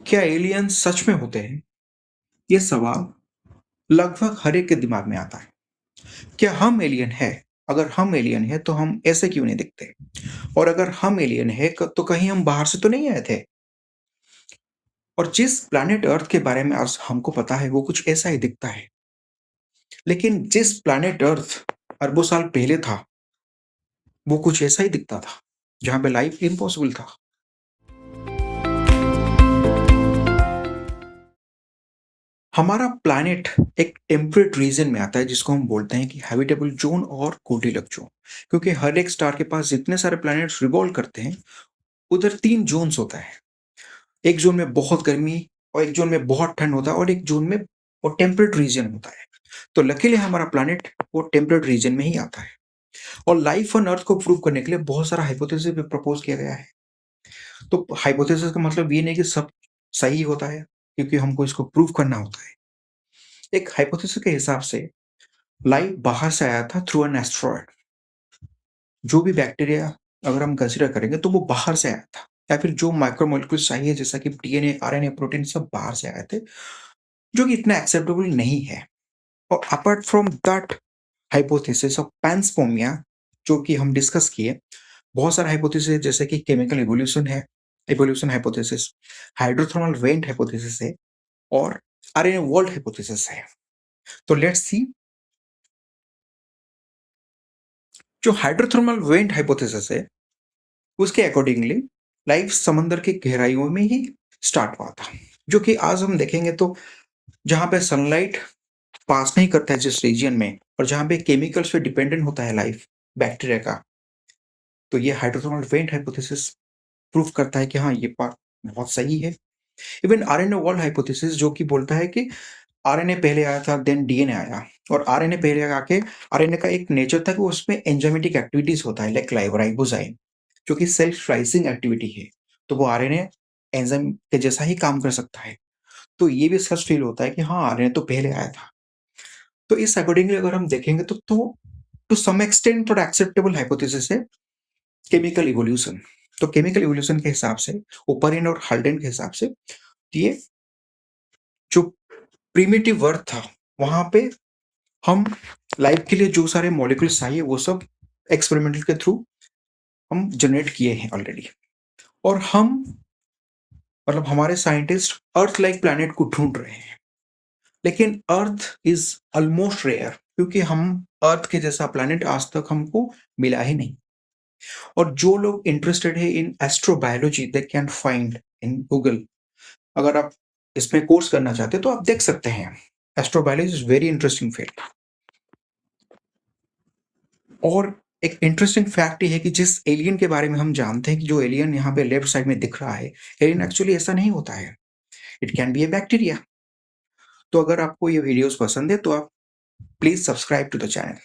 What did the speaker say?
क्या एलियंस सच में होते हैं? ये सवाल लगभग हर एक के दिमाग में आता है। क्या हम एलियन हैं? अगर हम एलियन हैं तो हम ऐसे क्यों नहीं दिखते? और अगर हम एलियन हैं तो कहीं हम बाहर से तो नहीं आए थे? और जिस प्लैनेट अर्थ के बारे में आज हमको पता है वो कुछ ऐसा ही दिखता है। लेकिन जिस प्लैनेट अर्थ अरबों साल पहले था, वो कुछ ऐसा ही दिखता था, जहाँ पे लाइफ इम्पॉसिबल था। हमारा प्लैनेट एक टेम्परेट रीजन में आता है जिसको हम बोलते हैं कि हैबिटेबल जोन और गोल्डीलक्स जोन। क्योंकि हर एक स्टार के पास जितने सारे प्लैनेट्स रिवॉल्व करते हैं, उधर 3 ज़ोन्स होता है। एक ज़ोन में बहुत गर्मी और एक ज़ोन में बहुत ठंड होता है और एक ज़ोन में वो टेम्परेट रीजन होता है। तो लकीली हमारा प्लैनेट वो टेम्परेट रीजन में ही आता है। और लाइफ ऑन अर्थ को प्रूव करने के लिए बहुत सारा हाइपोथेसिस भी प्रपोज किया गया है। तो हाइपोथेसिस का मतलब ये नहीं कि सब सही होता है, क्योंकि हमको इसको प्रूव करना होता है। एक हाइपोथेसिस के हिसाब से लाइफ बाहर से आया था थ्रू एन एस्टेरॉयड। जो भी बैक्टीरिया अगर हम कंसीडर करेंगे तो वो बाहर से आया था, या फिर जो माइक्रोमोलिक्यूल्स चाहिए जैसा कि डीएनए, आरएनए, प्रोटीन सब बाहर से आए थे, जो कि इतना एक्सेप्टेबल नहीं है। और apart from that hypothesis of panspermia जो कि हम डिस्कस किए, बहुत सारे हाइपोथेसिस जैसे कि केमिकल इवोल्यूशन है, evolution hypothesis, hydrothermal vent hypothesis है और आरएनए वर्ल्ड हाइपोथेसिस है। तो लेट्स सी। जो हाइड्रोथर्मल वेंट हाइपोथेसिस है, उसके अकॉर्डिंगली लाइफ समंदर की गहराइयों में ही स्टार्ट हुआ था, जो कि आज हम देखेंगे तो जहाँ पे सनलाइट पास नहीं करता है जिस रीजन में, और जहाँ पे केमिकल्स पे डिपेंडेंट होता है लाइफ बैक्टीरिया का, तो ये हाइड्रोथर्मल वेंट हाइपोथेसिस प्रूव करता है कि हाँ, ये बात बहुत सही है। इवन आरएनए वर्ल्ड हाइपोथेसिस जो कि बोलता है कि आरएनए पहले आया था, देन डीएनए आया, और आरएनए पहले आके आरएनए का एक नेचर था कि उसमें एंजाइमेटिक एक्टिविटीज होता है, लाइक राइबोजाइम, जो कि सेल्फ स्लाइसिंग एक्टिविटी है। तो वो आरएनए एंजाइम के जैसा ही काम कर सकता है। तो ये भी सच फील होता है कि हाँ, आरएनए तो पहले आया था। तो इस अकॉर्डिंगली अगर हम देखेंगे तो टू सम एक्सटेंट थोड़ा एक्सेप्टेबल हाइपोथेसिस है केमिकल इवोल्यूशन। तो केमिकल इवोल्यूशन के हिसाब से, ओपरिन और हाल्डेन के हिसाब से, ये जो प्रिमिटिव वर्थ था, वहां पे हम लाइफ के लिए जो सारे मॉलिक्यूल्स चाहिए वो सब एक्सपेरिमेंटल के थ्रू हम जनरेट किए हैं ऑलरेडी। और हम, मतलब हमारे साइंटिस्ट अर्थ लाइक प्लैनेट को ढूंढ रहे हैं। लेकिन अर्थ इज ऑलमोस्ट रेयर, क्योंकि हम अर्थ के जैसा प्लैनेट आज तक हमको मिला ही नहीं। और जो लोग इंटरेस्टेड है in astrobiology, they can find in Google. अगर आप इसमें कोर्स करना चाहते हैं तो आप देख सकते हैं। Astrobiology is very interesting field. और एक इंटरेस्टिंग फैक्ट ये है कि जिस एलियन के बारे में हम जानते हैं कि जो एलियन यहाँ पे लेफ्ट साइड में दिख रहा है, एलियन एक्चुअली ऐसा नहीं होता है। It can be a bacteria. तो अगर आपको ये वीडियोस पसंद है तो आप please subscribe to the channel.